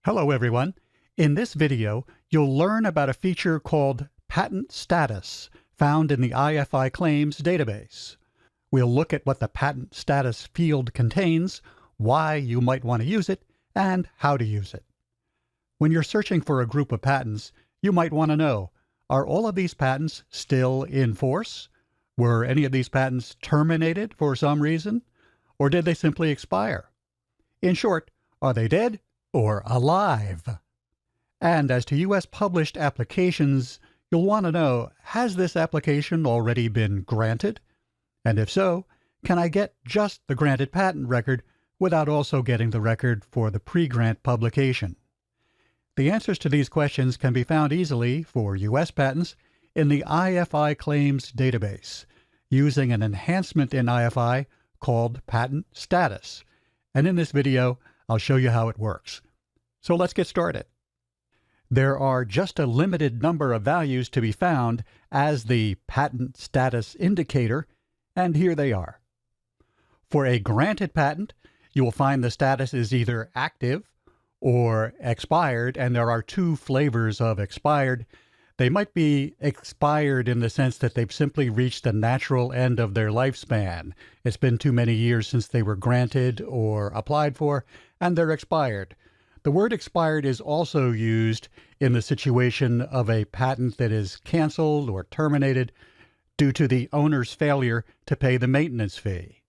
Hello everyone. In this video, you'll learn about a feature called patent status found in the IFI Claims database. We'll look at what the patent status field contains, why you might want to use it, and how to use it. When you're searching for a group of patents, you might want to know, are all of these patents still in force? Were any of these patents terminated for some reason? Or did they simply expire? In short, are they dead or alive? And as to U.S. published applications, you'll want to know, has this application already been granted? And if so, can I get just the granted patent record without also getting the record for the pre-grant publication? The answers to these questions can be found easily for U.S. patents in the IFI Claims database using an enhancement in IFI called patent status. And in this video, I'll show you how it works. So let's get started. There are just a limited number of values to be found as the patent status indicator, and here they are. For a granted patent, you will find the status is either active or expired, and there are two flavors of expired. They might be expired in the sense that they've simply reached the natural end of their lifespan. It's been too many years since they were granted or applied for, and they're expired. The word expired is also used in the situation of a patent that is canceled or terminated due to the owner's failure to pay the maintenance fee.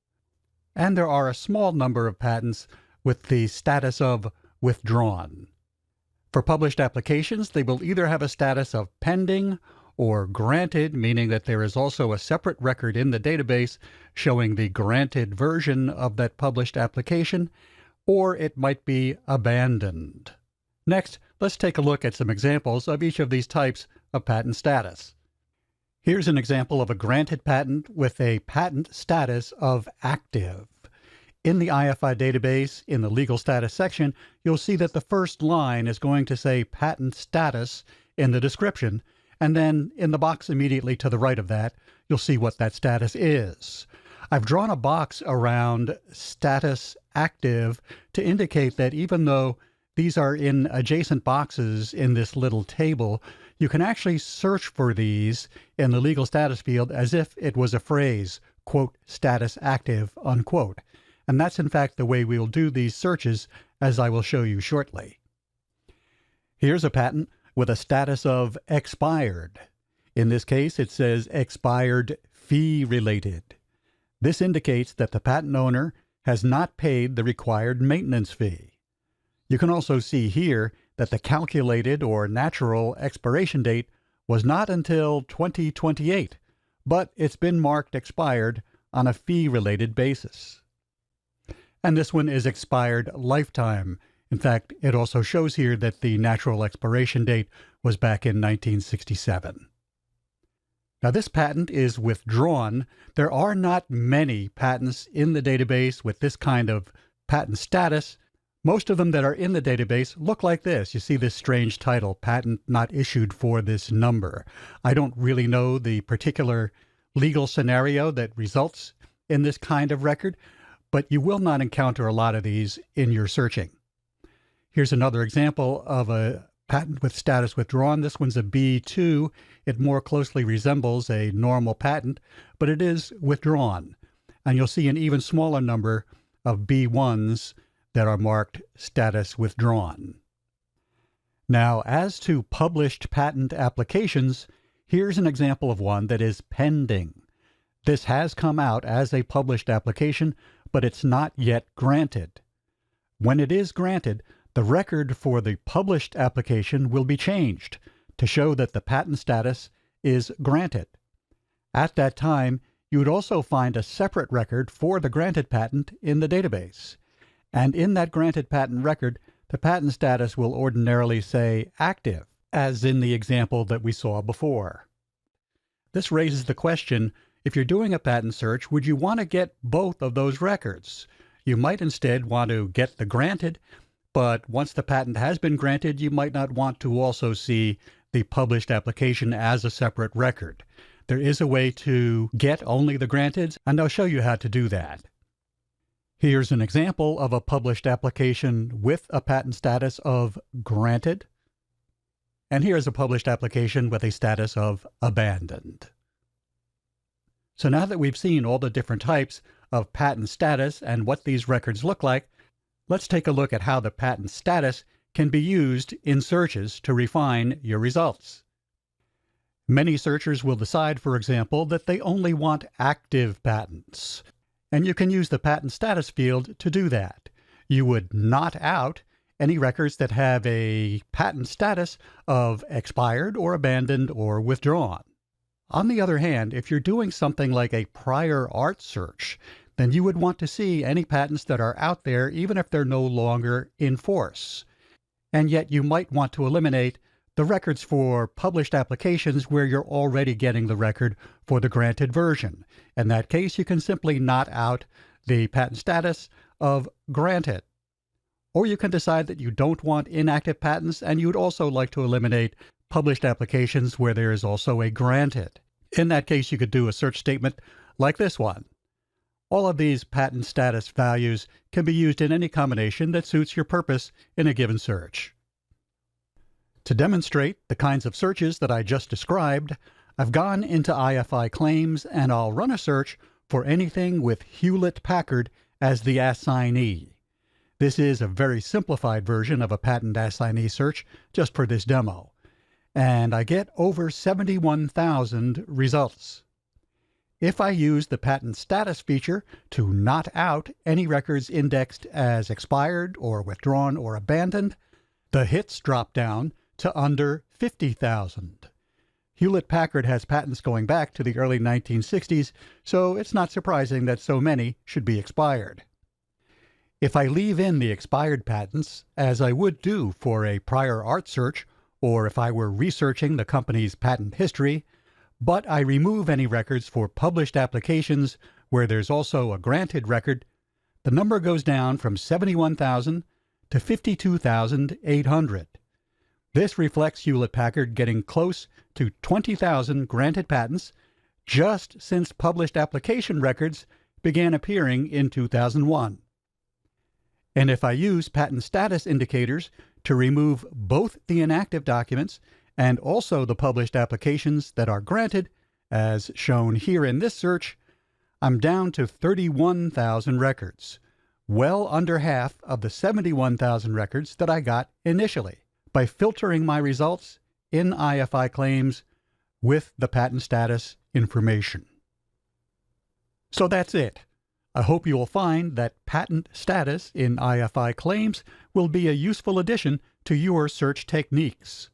And there are a small number of patents with the status of withdrawn. For published applications, they will either have a status of pending or granted, meaning that there is also a separate record in the database showing the granted version of that published application, or it might be abandoned. Next, let's take a look at some examples of each of these types of patent status. Here's an example of a granted patent with a patent status of active. In the IFI database, in the legal status section, you'll see that the first line is going to say patent status in the description, and then in the box immediately to the right of that, you'll see what that status is. I've drawn a box around status active to indicate that even though these are in adjacent boxes in this little table, you can actually search for these in the legal status field as if it was a phrase, quote, status active, unquote. And that's in fact the way we'll do these searches, as I will show you shortly. Here's a patent with a status of expired. In this case, it says expired fee related. This indicates that the patent owner has not paid the required maintenance fee. You can also see here that the calculated or natural expiration date was not until 2028, but it's been marked expired on a fee-related basis. And this one is expired lifetime. In fact, it also shows here that the natural expiration date was back in 1967. Now this patent is withdrawn. There are not many patents in the database with this kind of patent status. Most of them that are in the database look like this. You see this strange title, patent not issued for this number. I don't really know the particular legal scenario that results in this kind of record, but you will not encounter a lot of these in your searching. Here's another example of a patent with status withdrawn. This one's a B2. It more closely resembles a normal patent, but it is withdrawn. And you'll see an even smaller number of B1s that are marked status withdrawn. Now, as to published patent applications, here's an example of one that is pending. This has come out as a published application, but it's not yet granted. When it is granted, the record for the published application will be changed to show that the patent status is granted. At that time, you would also find a separate record for the granted patent in the database. And in that granted patent record, the patent status will ordinarily say active, as in the example that we saw before. This raises the question, if you're doing a patent search, would you want to get both of those records? You might instead want to get the granted, but once the patent has been granted, you might not want to also see the published application as a separate record. There is a way to get only the granteds, and I'll show you how to do that. Here's an example of a published application with a patent status of granted. And here's a published application with a status of abandoned. So now that we've seen all the different types of patent status and what these records look like, let's take a look at how the patent status can be used in searches to refine your results. Many searchers will decide, for example, that they only want active patents. And you can use the patent status field to do that. You would not out any records that have a patent status of expired or abandoned or withdrawn. On the other hand, if you're doing something like a prior art search, then you would want to see any patents that are out there even if they're no longer in force. And yet you might want to eliminate the records for published applications where you're already getting the record for the granted version. In that case, you can simply not out the patent status of granted. Or you can decide that you don't want inactive patents and you'd also like to eliminate published applications where there is also a granted. In that case, you could do a search statement like this one. All of these patent status values can be used in any combination that suits your purpose in a given search. To demonstrate the kinds of searches that I just described, I've gone into IFI Claims and I'll run a search for anything with Hewlett-Packard as the assignee. This is a very simplified version of a patent assignee search just for this demo. And I get over 71,000 results. If I use the patent status feature to not out any records indexed as expired or withdrawn or abandoned, the hits drop down to under 50,000. Hewlett-Packard has patents going back to the early 1960s, so it's not surprising that so many should be expired. If I leave in the expired patents, as I would do for a prior art search, or if I were researching the company's patent history, but I remove any records for published applications where there's also a granted record, the number goes down from 71,000 to 52,800. This reflects Hewlett-Packard getting close to 20,000 granted patents just since published application records began appearing in 2001. And if I use patent status indicators to remove both the inactive documents and also the published applications that are granted, as shown here in this search, I'm down to 31,000 records, well under half of the 71,000 records that I got initially, by filtering my results in IFI Claims with the patent status information. So that's it. I hope you will find that patent status in IFI Claims will be a useful addition to your search techniques.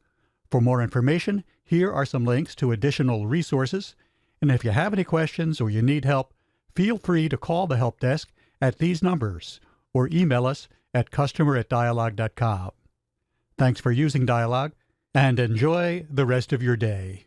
For more information, here are some links to additional resources, and if you have any questions or you need help, feel free to call the help desk at these numbers or email us at customer@dialog.com. Thanks for using Dialog, and enjoy the rest of your day.